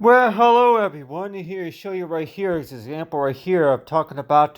Well, hello everyone. Here to show you right here is an example right here of talking about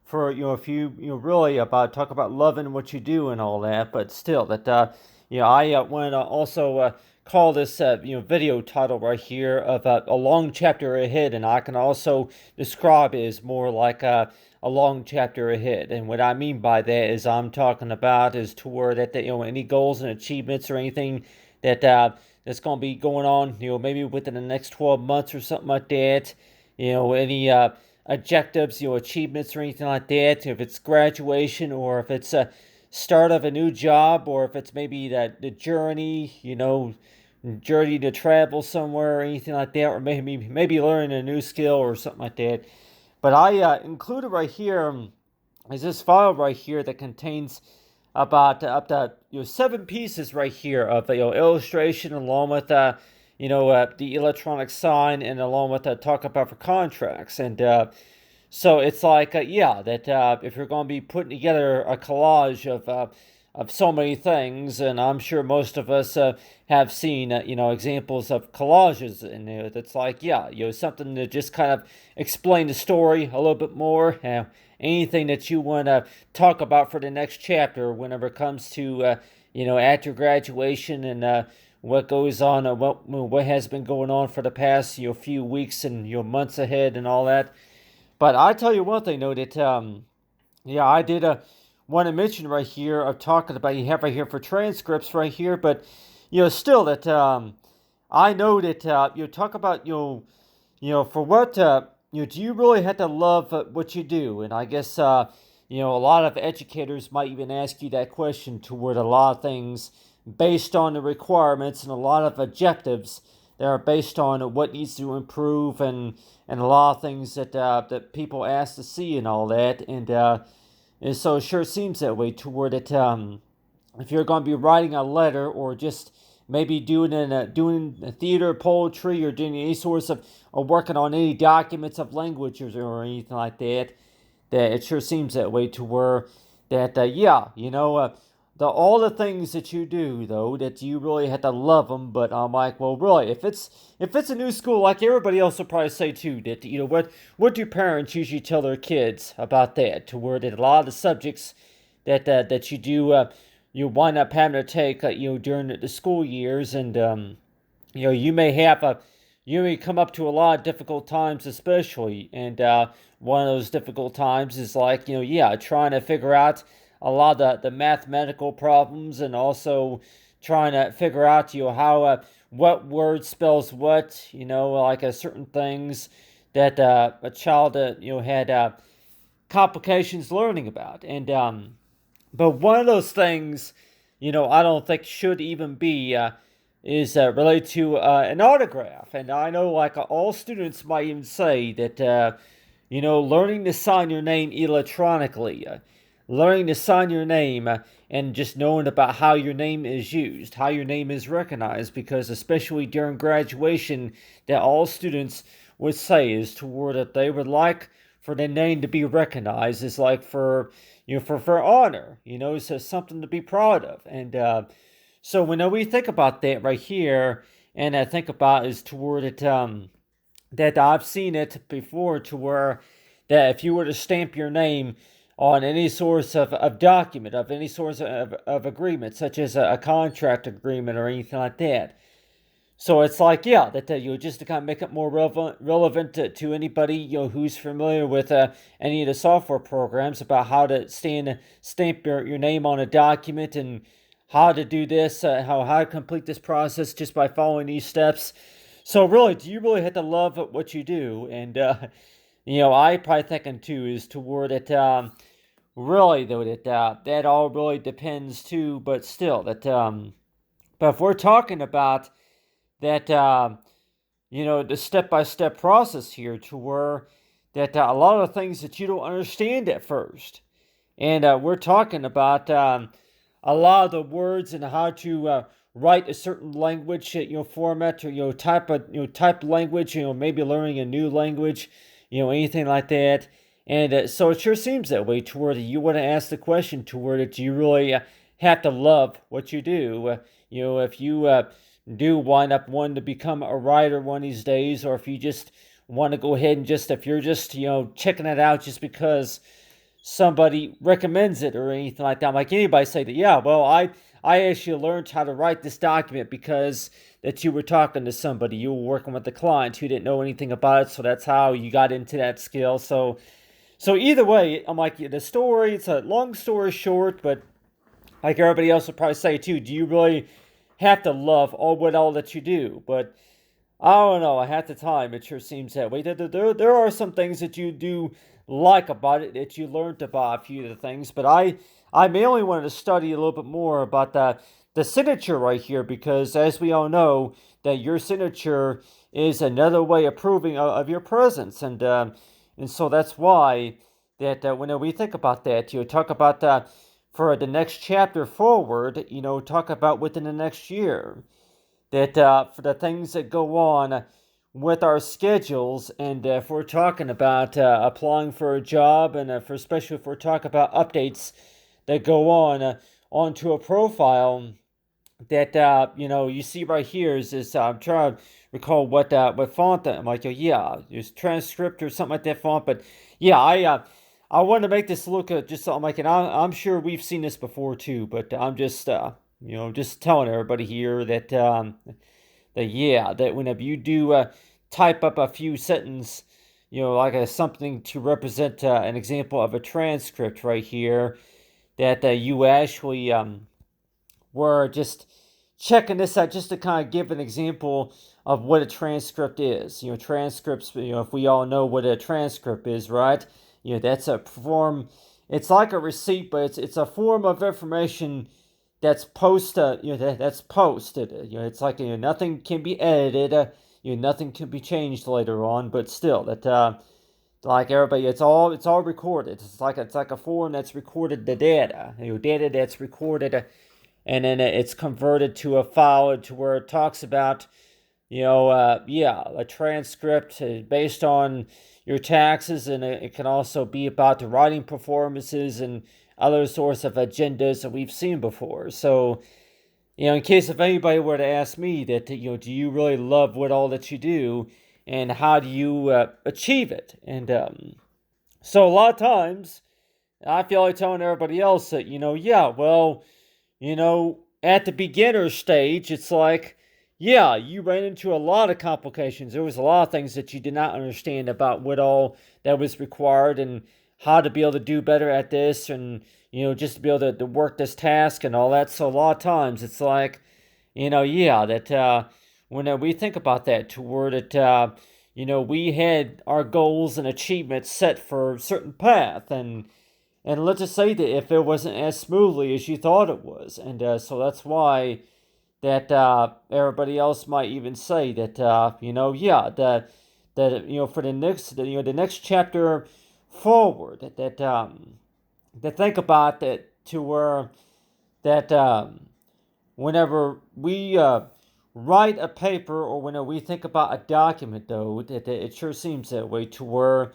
for if you really about talk about loving what you do and all that, but still that I want to also call this video title right here of a long chapter ahead, and I can also describe it as more like a long chapter ahead. And what I mean by that is I'm talking about is toward that any goals and achievements or anything that that's going to be going on, maybe within the next 12 months or something like that. Any objectives, achievements or anything like that. If it's graduation or if it's a start of a new job or if it's maybe the journey, journey to travel somewhere or anything like that, or maybe learning a new skill or something like that. But I included right here is this file right here that contains about up to 7 pieces right here of illustration along with the electronic sign and along with talk about for contracts. And so it's like that if you're going to be putting together a collage of so many things, and I'm sure most of us have seen examples of collages, and it's like something to just kind of explain the story a little bit more. Anything that you want to talk about for the next chapter whenever it comes to after graduation and what goes on, what has been going on for the past few weeks and months ahead and all that. But I tell you one thing though, that I did want to mention right here of talking about, you have right here for transcripts right here, but still that I know that talk about for what do you really have to love what you do? And I guess a lot of educators might even ask you that question toward a lot of things based on the requirements and a lot of objectives that are based on what needs to improve, and a lot of things that people ask to see and all that. And so it sure seems that way toward it. If you're going to be writing a letter or just maybe doing a theater, poetry, or doing any sorts of or working on any documents of languages or anything like that, that it sure seems that way to where that the all the things that you do though, that you really have to love them. But I'm like, well, really, if it's a new school, like everybody else will probably say too, that what do parents usually tell their kids about that, to where that a lot of the subjects that you do you wind up having to take during the school years. And you may have a you may come up to a lot of difficult times, especially. And one of those difficult times is like trying to figure out a lot of the mathematical problems, and also trying to figure out how what word spells what, like certain things that a child had complications learning about. And but one of those things, I don't think should even be is related to an autograph. And I know, like, all students might even say that, learning to sign your name electronically, learning to sign your name, and just knowing about how your name is used, how your name is recognized, because especially during graduation, that all students would say is toward that they would like for their name to be recognized, is like for for honor, so something to be proud of. And so when we think about that right here, and I think about is toward it that I've seen it before, to where that if you were to stamp your name on any source of document, of any source of agreement, such as a contract agreement or anything like that. So it's like, that just to kind of make it more relevant to anybody who's familiar with any of the software programs, about how to stamp your name on a document, and how to do this, how to complete this process just by following these steps. So really, do you really have to love what you do? And I probably thinking too is toward it. Really though, that all really depends too, but still that. But if we're talking about that, the step by step process here, to where that a lot of things that you don't understand at first, and we're talking about a lot of the words and how to write a certain language, format, or type language, maybe learning a new language, anything like that. And so it sure seems that way, to where you want to ask the question, to where that you really have to love what you do. If you do wind up wanting to become a writer one of these days, or if you just want to go ahead and just, if you're just, checking it out just because somebody recommends it or anything like that. I'm like anybody say that, yeah, well, I actually learned how to write this document because that you were talking to somebody, you were working with a client who didn't know anything about it, so that's how you got into that skill. So either way, I'm like, the story, it's a long story short, but like everybody else would probably say too, do you really have to love all that you do? But I don't know. Half the time, it sure seems that way. There are some things that you do like about it that you learned about a few of the things, but I mainly wanted to study a little bit more about the signature right here because, as we all know, that your signature is another way of proving of your presence, and so that's why that when we think about that, talk about for the next chapter forward, talk about within the next year that for the things that go on with our schedules, and if we're talking about applying for a job, and for especially if we're talking about updates that go on onto a profile, that you see right here is this. I'm trying to recall what font that I'm like. Oh, yeah, there's transcript or something like that font, but yeah, I wanted to make this look just something like, and I'm sure we've seen this before too, but I'm just just telling everybody here that that whenever you do type up a few sentences, like something to represent an example of a transcript right here, that you actually were just checking this out just to kind of give an example of what a transcript is. Transcripts, if we all know what a transcript is, right? That's a form, it's like a receipt, but it's a form of information that's that's posted. It's like, nothing can be edited, nothing can be changed later on, but still, that like everybody, it's all recorded. It's like a form that's recorded the data, data that's recorded, and then it's converted to a file to where it talks about, yeah, a transcript based on your taxes, and it can also be about the writing performances and other sorts of agendas that we've seen before. So, in case if anybody were to ask me that, do you really love what all that you do, and how do you achieve it? And so a lot of times, I feel like telling everybody else that, yeah, well, at the beginner stage, it's like, yeah, you ran into a lot of complications. There was a lot of things that you did not understand about what all that was required and how to be able to do better at this, and, just to be able to work this task and all that. So a lot of times it's like, yeah, that when we think about that, toward it, we had our goals and achievements set for a certain path, and let's just say that if it wasn't as smoothly as you thought it was, and so that's why that everybody else might even say that yeah, that for the next chapter forward, that think about that, to where that whenever we write a paper, or whenever we think about a document, though, that it sure seems that way, to where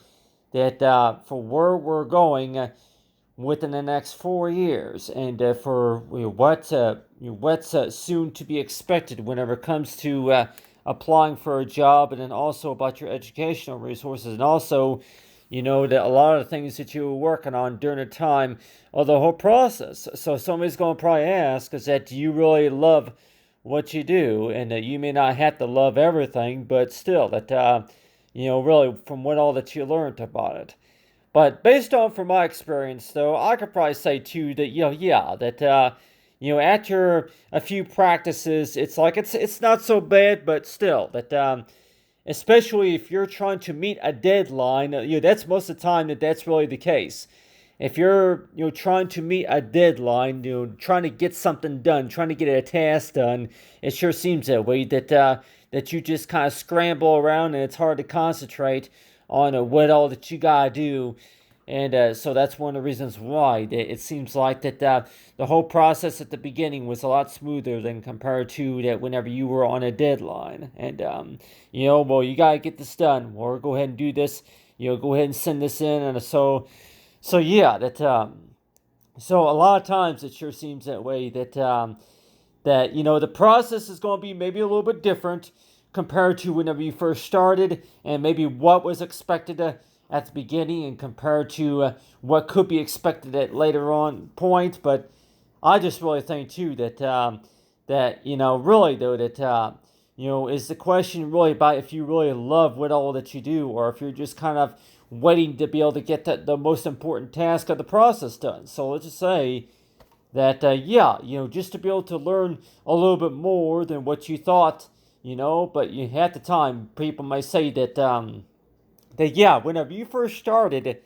that for where we're going within the next 4 years, and for what's soon to be expected whenever it comes to applying for a job, and then also about your educational resources, and also that a lot of the things that you were working on during the time of the whole process. So somebody's going to probably ask is that, do you really love what you do? And you may not have to love everything, but still that really from what all that you learned about it. But based on from my experience, though, I could probably say too that yeah, that after a few practices, it's like it's not so bad, but still that especially if you're trying to meet a deadline, that's most of the time that's really the case. If you're trying to meet a deadline, trying to get something done, trying to get a task done, it sure seems that way, that you just kind of scramble around, and it's hard to concentrate on what all that you gotta do. And so that's one of the reasons why it seems like that the whole process at the beginning was a lot smoother than compared to that whenever you were on a deadline. And well, you gotta get this done, or go ahead and do this. Go ahead and send this in, and so yeah, that so a lot of times it sure seems that way, that the process is going to be maybe a little bit different compared to whenever you first started, and maybe what was expected at the beginning and compared to what could be expected at later on point. But I just really think too that really though that is the question really about if you really love what all that you do, or if you're just kind of waiting to be able to get the most important task of the process done. So let's just say that just to be able to learn a little bit more than what you thought, but you at the time people might say that whenever you first started,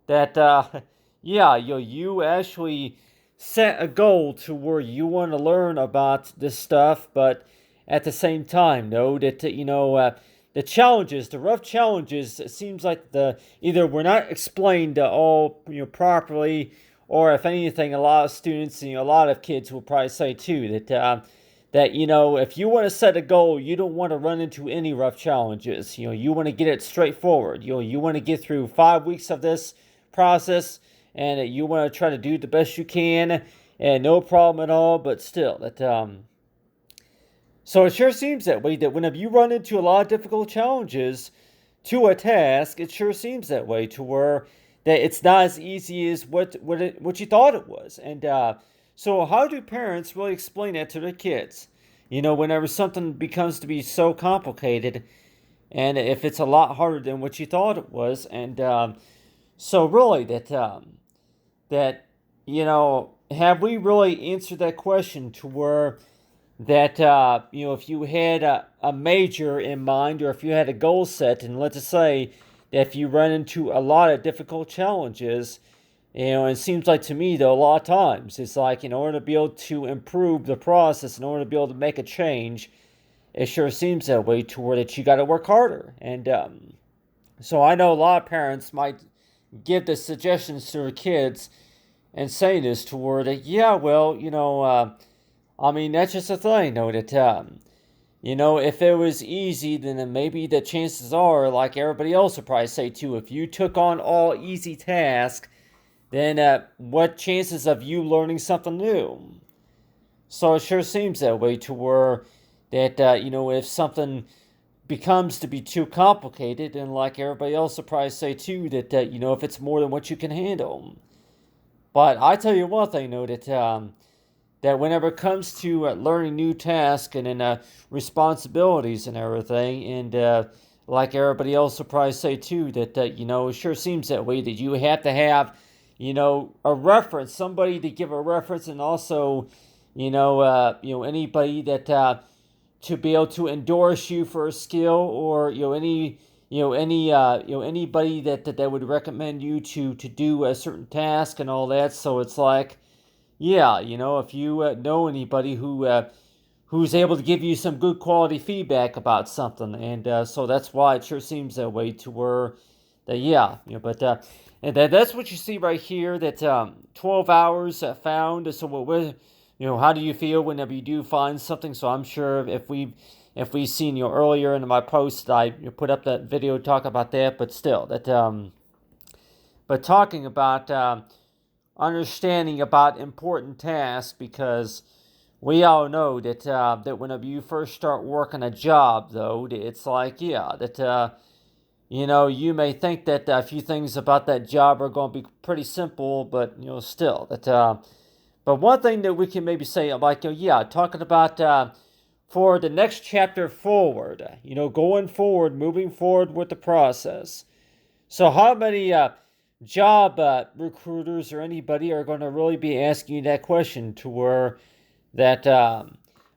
that you actually set a goal to where you want to learn about this stuff, but at the same time, know that the challenges, the rough challenges, it seems like the either were not explained all properly, or if anything, a lot of students, a lot of kids will probably say too that if you want to set a goal, you don't want to run into any rough challenges. You want to get it straightforward. You want to get through 5 weeks of this process, and you want to try to do the best you can, and no problem at all. But still, so it sure seems that way, that whenever you run into a lot of difficult challenges to a task, it sure seems that way, to where that it's not as easy as what you thought it was. And so how do parents really explain that to their kids? Whenever something becomes to be so complicated, and if it's a lot harder than what you thought it was. And so really that have we really answered that question, to where that if you had a major in mind, or if you had a goal set, and let's just say that if you run into a lot of difficult challenges, it seems like to me though a lot of times it's like, in order to be able to improve the process, in order to be able to make a change, it sure seems that way, to where that you got to work harder. And so I know a lot of parents might give the suggestions to their kids and say this, to where that I mean, that's just a thing, though, that if it was easy, then maybe the chances are, like everybody else would probably say too, if you took on all easy tasks, then what chances of you learning something new? So it sure seems that way, to where that if something becomes to be too complicated, and like everybody else will probably say too, that if it's more than what you can handle. But I tell you one thing, though, that whenever it comes to learning new tasks and responsibilities and everything, and like everybody else will probably say too, that it sure seems that way, that you have to have a reference, somebody to give a reference, and also anybody that to be able to endorse you for a skill, or anybody that would recommend you to do a certain task and all that. So it's like, if you know anybody who's able to give you some good quality feedback about something, and so that's why it sure seems that way, to where but and that's what you see right here, that 12 hours found. So what how do you feel whenever you do find something? So I'm sure if we've seen earlier in my post, I put up that video talk about that, but still that but talking about understanding about important tasks, because we all know that whenever you first start working a job, though, it's like that you may think that a few things about that job are going to be pretty simple, but still that but one thing that we can maybe say, like talking about for the next chapter forward, going forward, moving forward with the process. So how many job recruiters or anybody are going to really be asking you that question, to where that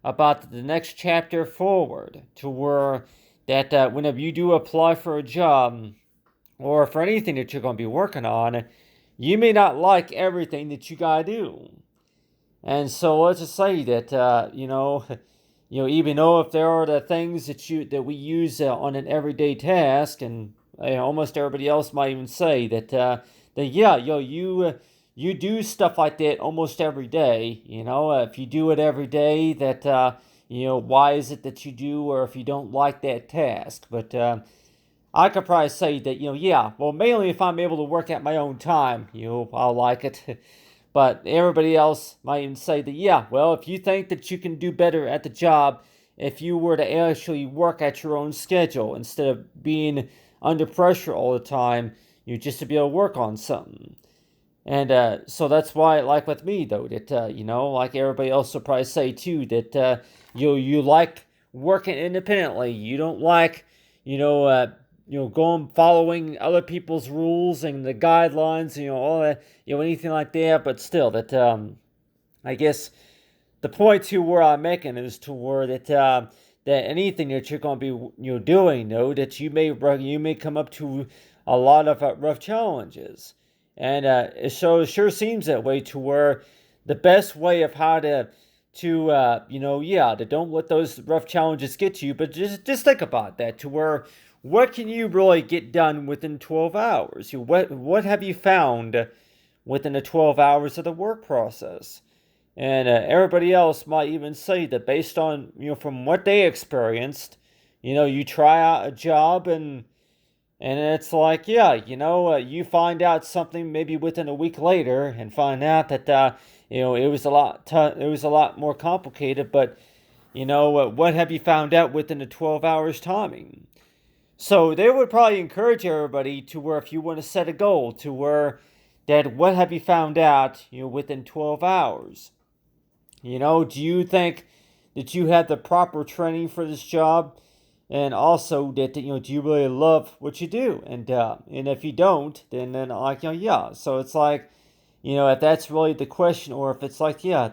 about the next chapter forward, to where that whenever you do apply for a job, or for anything that you're going to be working on, you may not like everything that you got to do. And so let's just say that even though if there are the things that we use on an everyday task, and almost everybody else might even say that you do stuff like that almost every day. If you do it every day, that why is it that you do, or if you don't like that task? But I could probably say that well, mainly if I'm able to work at my own time, I'll like it. But everybody else might even say that, yeah, well, if you think that you can do better at the job if you were to actually work at your own schedule instead of being under pressure all the time, just to be able to work on something. And so that's why, like with me, though, that, like everybody else will probably say too, that you like working independently. You don't like, going following other people's rules and the guidelines, all that, anything like that. But still, that I guess the point to where I'm making is to where that anything that you're going to be doing, that you may come up to a lot of rough challenges, and it sure seems that way to where the best way of how to don't let those rough challenges get to you, but just think about that to where what can you really get done within 12 hours? What have you found within the 12 hours of the work process? And everybody else might even say that based on, from what they experienced, you try out a job and it's like, yeah, you find out something maybe within a week later and find out that, it was a lot more complicated, but, what have you found out within the 12 hours timing? So they would probably encourage everybody to where if you want to set a goal to where that what have you found out, within 12 hours? Do you think that you have the proper training for this job? And also that, do you really love what you do? And if you don't, then like, yeah. So it's like, if that's really the question, or if it's like, yeah,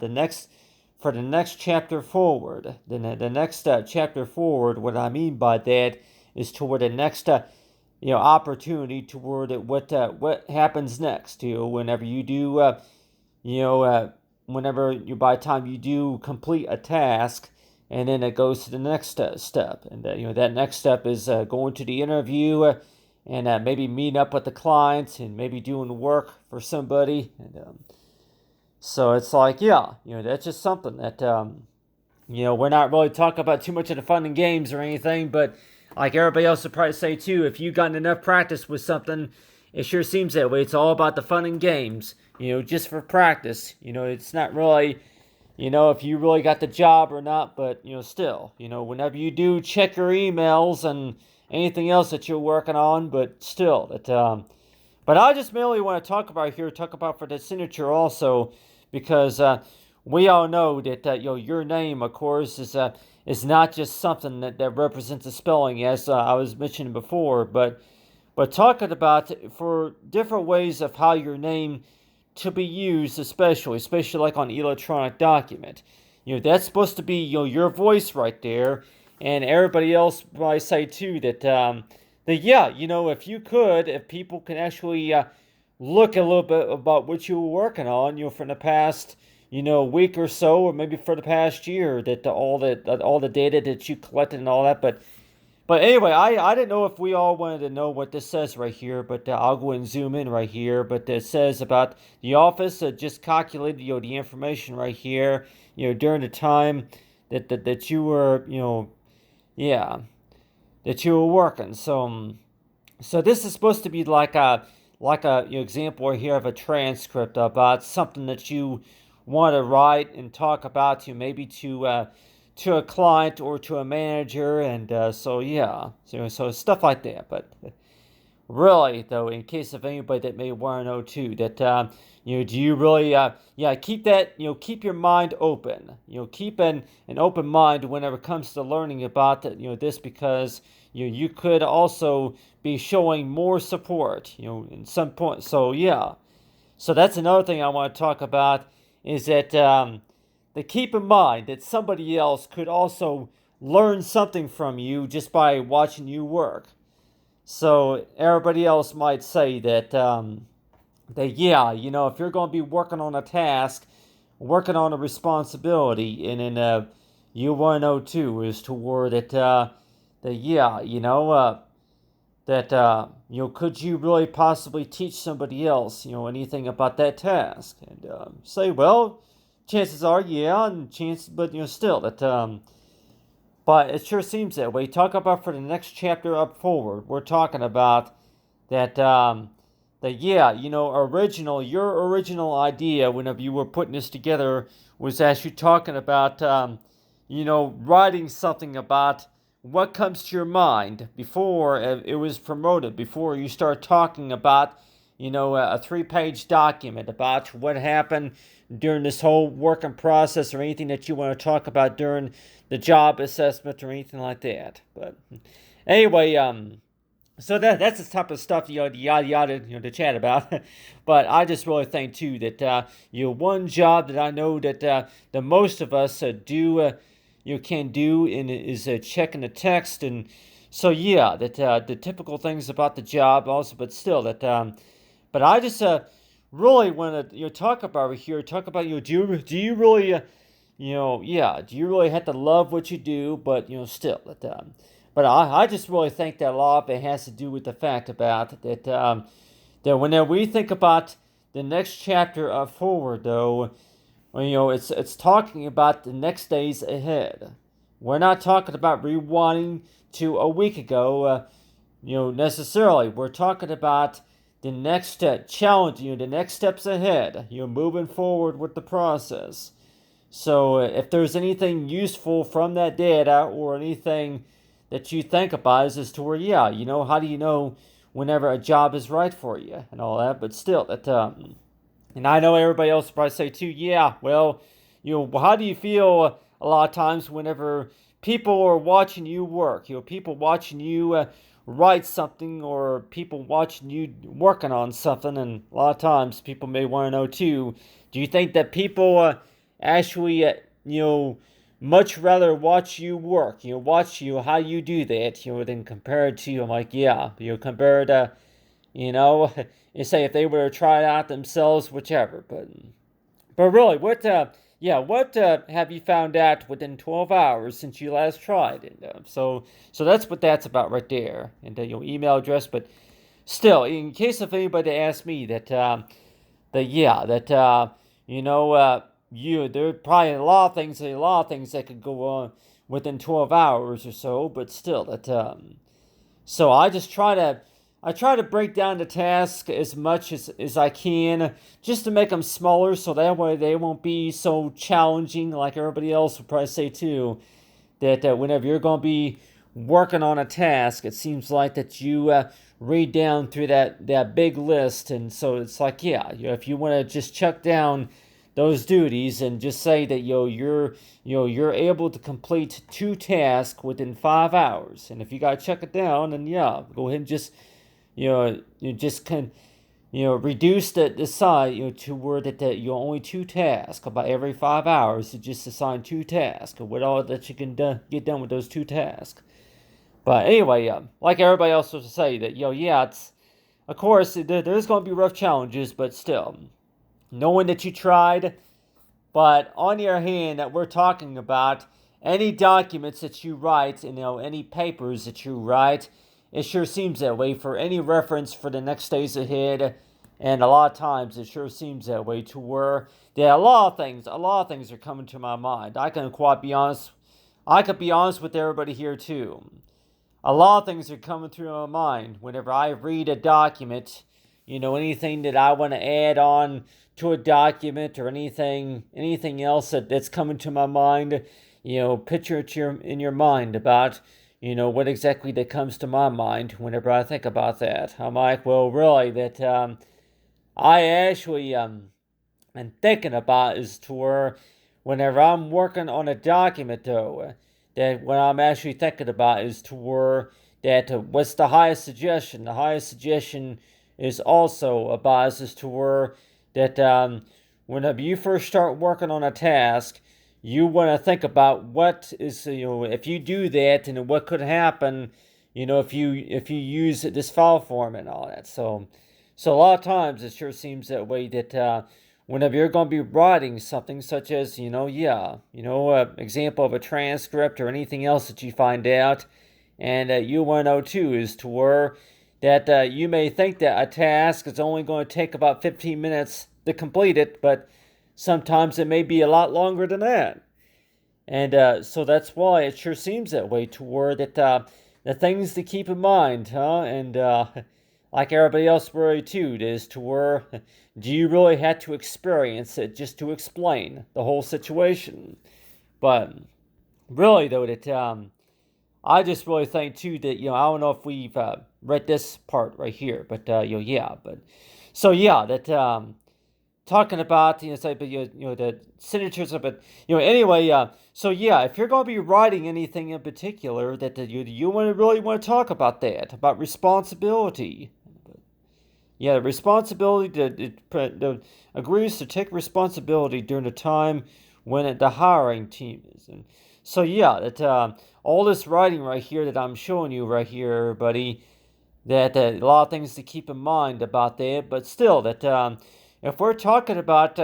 for the next chapter forward, then the next chapter forward, what I mean by that is toward the next, opportunity toward what happens next. Whenever you do, you know, whenever by the time you do complete a task, and then it goes to the next step, and that next step is going to the interview, and maybe meeting up with the client, and maybe doing work for somebody, and so it's like, yeah, that's just something that we're not really talking about too much of the fun and games or anything, but like everybody else would probably say too, if you've gotten enough practice with something, it sure seems that way. It's all about the fun and games, just for practice. It's not really, if you really got the job or not, but, still, whenever you do check your emails and anything else that you're working on, but still, but I just mainly want to talk about for the signature also, because we all know that your name, of course, is not just something that represents a spelling, as I was mentioning before, but talking about for different ways of how your name to be used, especially like on electronic document. That's supposed to be your voice right there, and everybody else might say too that yeah, if people can actually look a little bit about what you were working on, from the past week or so, or maybe for the past year, that all the data that you collected and all that, but anyway, I didn't know if we all wanted to know what this says right here, but I'll go and zoom in right here. But it says about the office just calculated the information right here, during the time that you were, yeah, that you were working. So this is supposed to be like a example here of a transcript about something that you want to write and talk about, maybe to a client or to a manager, and so yeah, so stuff like that. But really, though, in case of anybody that may want to know too, that do you really keep that, keep your mind open, keep an open mind whenever it comes to learning about this, because you could also be showing more support, in some point. So yeah, so that's another thing I want to talk about, is that keep in mind that somebody else could also learn something from you just by watching you work. So everybody else might say that yeah, if you're going to be working on a task, working on a responsibility, and then you want to know too is toward that yeah, could you really possibly teach somebody else, anything about that task? And say, well, chances are, yeah, but still that. But it sure seems that way. Talk about for the next chapter up forward. We're talking about that that yeah, your original idea whenever you were putting this together was actually talking about, writing something about what comes to your mind before it was promoted, before you start talking about, a 3-page document about what happened during this whole working process or anything that you want to talk about during the job assessment or anything like that. But anyway, so that's the type of stuff the yada yada to chat about. But I just really think too that one job that I know that the most of us do can do is checking the text, and so yeah, that the typical things about the job also, but still that but I just really want to talk about here, talk about do you really do you really have to love what you do, but still that but I just really think that a lot of it has to do with the fact about that that whenever we think about the next chapter of forward, though, it's talking about the next days ahead. We're not talking about rewinding to a week ago, necessarily. We're talking about the next challenge, the next steps ahead. Moving forward with the process. So if there's anything useful from that data or anything that you think about is as to where, yeah, how do you know whenever a job is right for you and all that? But still, that and I know everybody else will probably say too, yeah, well, how do you feel a lot of times whenever people are watching you work? People watching you write something or people watching you working on something, and a lot of times people may want to know too. Do you think that people actually, much rather watch you work, watch how you do that, than compared to, I'm like, yeah, compared to, you know, you say if they were to try it out themselves, whichever. But really, what have you found out within 12 hours since you last tried? And so that's what that's about right there, and your email address. But still, in case if anybody asks me that yeah, that there are probably a lot of things that could go on within 12 hours or so, but still that so I try to break down the task as much as I can just to make them smaller so that way they won't be so challenging like everybody else would probably say too, that whenever you're going to be working on a task, it seems like that you read down through that big list, and so it's like, yeah, if you want to just chuck down those duties and just say that you're able to complete 2 tasks within 5 hours, and if you got to check it down, then yeah, go ahead and just you just can reduce the size to where that you only 2 tasks about every 5 hours. You just assign 2 tasks with all that you can get done with those 2 tasks. But anyway, like everybody else was to say that yeah, it's of course there's going to be rough challenges, but still knowing that you tried. But on the other hand, that we're talking about any documents that you write, any papers that you write, it sure seems that way for any reference for the next days ahead. And a lot of times it sure seems that way to where a lot of things are coming to my mind. I can quite be honest. I could be honest with everybody here too. A lot of things are coming through my mind whenever I read a document. Anything that I want to add on to a document or anything else that's coming to my mind. Picture it in your mind about what exactly that comes to my mind whenever I think about that. I'm like, well, really, that I actually am thinking about is to where whenever I'm working on a document, though, that what I'm actually thinking about is to where that what's the highest suggestion? The highest suggestion is also about as to where that whenever you first start working on a task, you want to think about what is if you do that and what could happen if you use this file format and all that. So a lot of times it sure seems that way that whenever you're going to be writing something such as example of a transcript or anything else that you find out, and you want to know too is to where that you may think that a task is only going to take about 15 minutes to complete it, but sometimes it may be a lot longer than that. And so that's why it sure seems that way toward that the things to keep in mind, huh? And like everybody else really too, it is to where do you really have to experience it just to explain the whole situation? But really though, that I just really think too that I don't know if we've read this part right here, but yeah, but so yeah, that talking about say, but the signatures of it, anyway, so yeah, if you're going to be writing anything in particular, that you want to really want to talk about that, about responsibility. Yeah, the responsibility to agrees to take responsibility during the time when the hiring team is. And so yeah, that all this writing right here that I'm showing you right here, everybody, that a lot of things to keep in mind about that. But still, that if we're talking about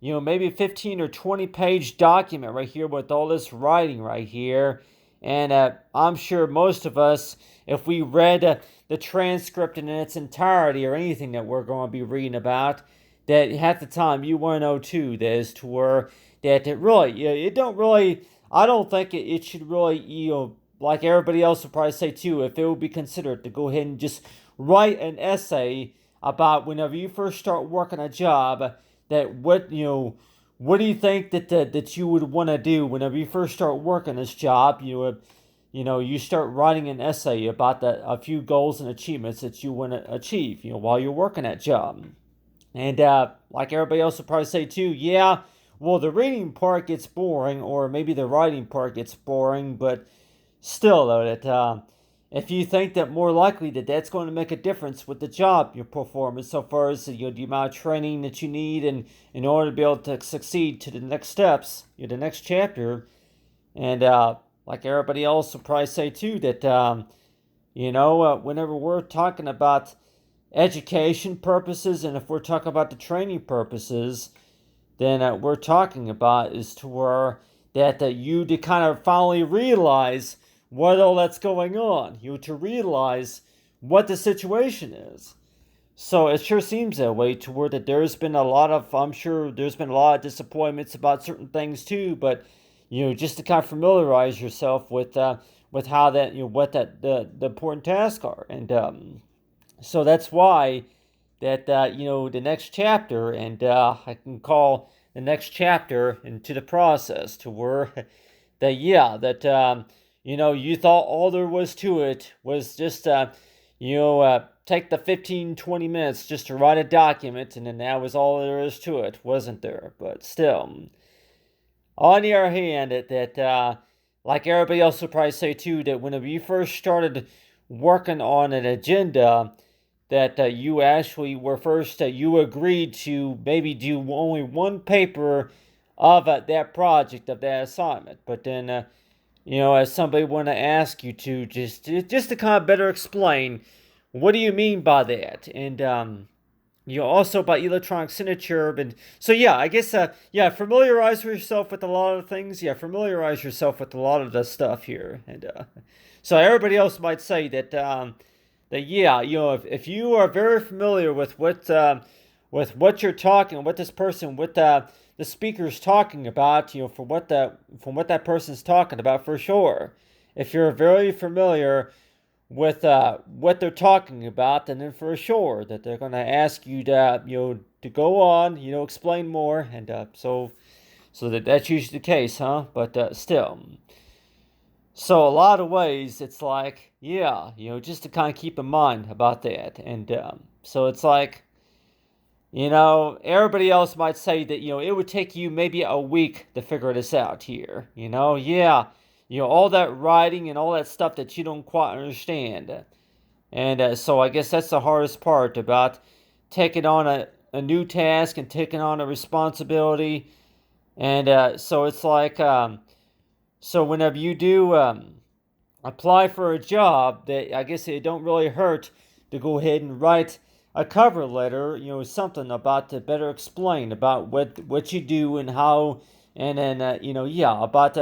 maybe a 15 or 20-page document right here with all this writing right here, and I'm sure most of us, if we read the transcript in its entirety or anything that we're going to be reading about, that half the time you want to know too, that is to where that it really, it don't really, I don't think it should really, like everybody else would probably say too, if it would be considered to go ahead and just write an essay about whenever you first start working a job, that what do you think that you would want to do whenever you first start working this job? You start writing an essay about a few goals and achievements that you want to achieve, while you're working that job. And like everybody else would probably say too, yeah, well, the reading part gets boring, or maybe the writing part gets boring, but still, though, that if you think that more likely that that's going to make a difference with the job you perform, as so far as the amount of training that you need and in order to be able to succeed to the next steps, the next chapter, and like everybody else will probably say too, that whenever we're talking about education purposes, and if we're talking about the training purposes, then we're talking about is to where that you to kind of finally realize what all that's going on, to realize what the situation is. So it sure seems that way, to where that there's been a lot of, I'm sure there's been a lot of disappointments about certain things too, but just to kind of familiarize yourself with how that, what that the important tasks are. And so that's why that the next chapter, and I can call the next chapter into the process, to where that you thought all there was to it was just take the 15-20 minutes just to write a document, and then that was all there is to it, wasn't there? But still, on the other hand, that like everybody else would probably say too, that whenever you first started working on an agenda, that you actually were first, you agreed to maybe do only one paper of that project, of that assignment. But then, as somebody want to ask you to just to kind of better explain, what do you mean by that? And also by electronic signature. And so yeah, I guess familiarize yourself with a lot of things. Yeah, familiarize yourself with a lot of the stuff here. And so everybody else might say that that yeah, if you are very familiar with what you're talking, what this person, what the speaker's talking about, from what that person's talking about, for sure. If you're very familiar with what they're talking about, then for sure that they're going to ask you to go on, explain more, and so that's usually the case, huh? But still. So a lot of ways, it's like, yeah, just to kind of keep in mind about that. And so it's like, everybody else might say that, it would take you maybe a week to figure this out here. Yeah, all that writing and all that stuff that you don't quite understand. And so I guess that's the hardest part about taking on a new task and taking on a responsibility. And so it's like, so whenever you do apply for a job, that I guess it don't really hurt to go ahead and write a cover letter, something about to better explain about what you do and how, and then about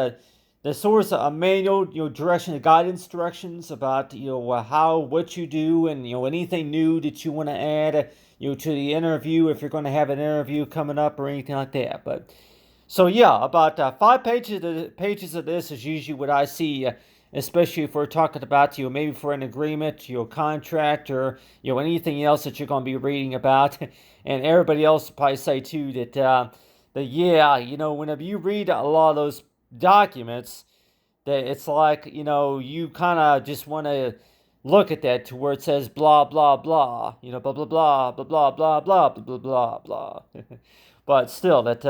the source of a manual, direction, guidance directions about how, what you do, and anything new that you want to add, to the interview, if you're going to have an interview coming up or anything like that. But so yeah, about 5 pages of this is usually what I see especially if we're talking about, maybe for an agreement, contract, or, anything else that you're going to be reading about. And everybody else will probably say too that yeah, whenever you read a lot of those documents, that it's like, you kind of just want to look at that to where it says blah blah blah, blah blah blah blah blah blah blah blah blah blah. But still, that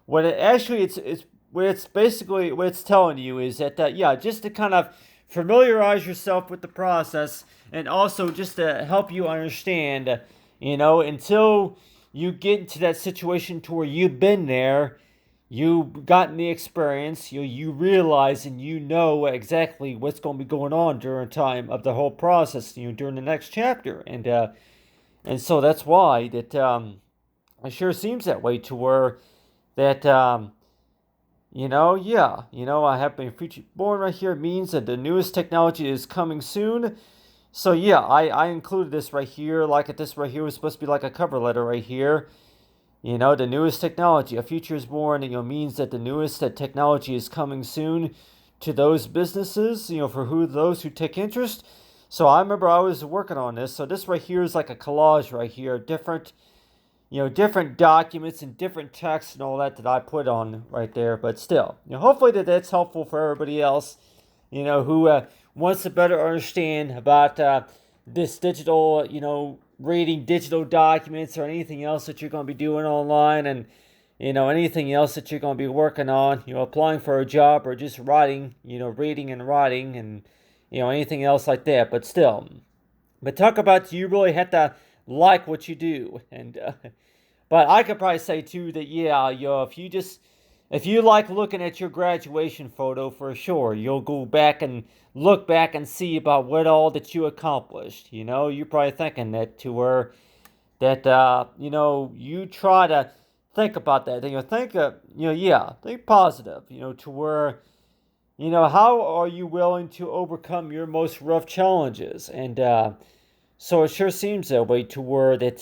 what it actually it's what it's basically what it's telling you is that yeah, just to kind of familiarize yourself with the process, and also just to help you understand, until you get into that situation to where you've been there, you've gotten the experience, you realize and you know exactly what's going to be going on during time of the whole process, during the next chapter, and so that's why that it sure seems that way to where that yeah, I have been future born right here means that the newest technology is coming soon. So yeah, I included this right here, like this right here was supposed to be like a cover letter right here. The newest technology, a future is born, means that the newest technology is coming soon to those businesses, for those who take interest. So I remember I was working on this. So this right here is like a collage right here, different documents and different texts and all that I put on right there. But still, hopefully that's helpful for everybody else, who wants to better understand about this digital, reading digital documents or anything else that you're going to be doing online, and anything else that you're going to be working on, applying for a job or just writing, reading and writing, and anything else like that. But still, talk about, you really have to like what you do. And but I could probably say too that yeah, if you like looking at your graduation photo, for sure you'll go back and look back and see about what all that you accomplished. You're probably thinking that to where that you try to think about that. Think positive. To where how are you willing to overcome your most rough challenges? And so it sure seems that way to where that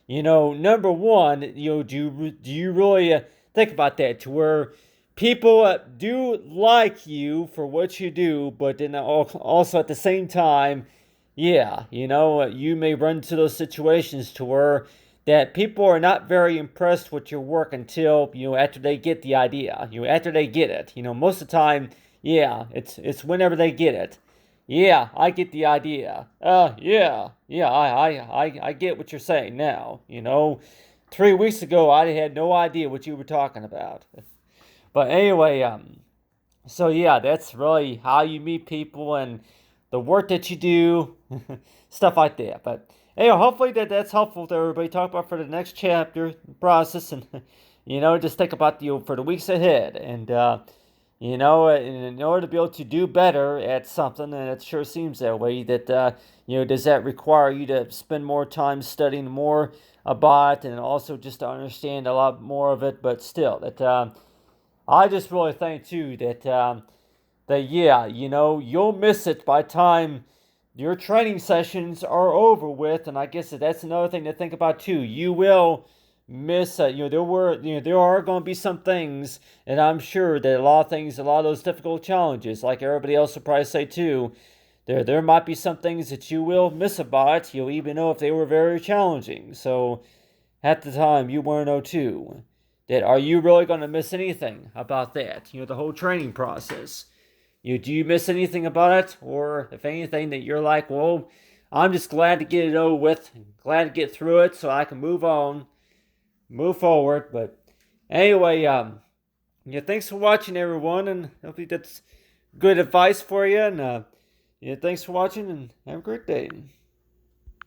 number one, do you really think about that to where people do like you for what you do, but then also at the same time, yeah, you may run into those situations to where that people are not very impressed with your work until after they get the idea, after they get it. Most of the time, yeah, it's whenever they get it. Yeah, I get the idea. Yeah, I get what you're saying now. 3 weeks ago I had no idea what you were talking about. But anyway, so yeah, that's really how you meet people and the work that you do, stuff like that. But anyway, hopefully that's helpful to everybody. Talk about for the next chapter process, and just think about for the weeks ahead, and in order to be able to do better at something, and it sure seems that way, that, does that require you to spend more time studying more about it, and also just to understand a lot more of it? But still, that I just really think, too, that yeah, you'll miss it by the time your training sessions are over with, and I guess that's another thing to think about, too. You will miss there are going to be some things, and I'm sure that a lot of those difficult challenges, like everybody else will probably say too, there might be some things that you will miss about it. You'll even know if they were very challenging. So at the time, you want to know too, that are you really going to miss anything about that, the whole training process? Do you miss anything about it? Or if anything that you're like, well, I'm just glad to get it over with, glad to get through it so I can move forward. But anyway, thanks for watching, everyone, and hopefully that's good advice for you. And thanks for watching, and have a great day.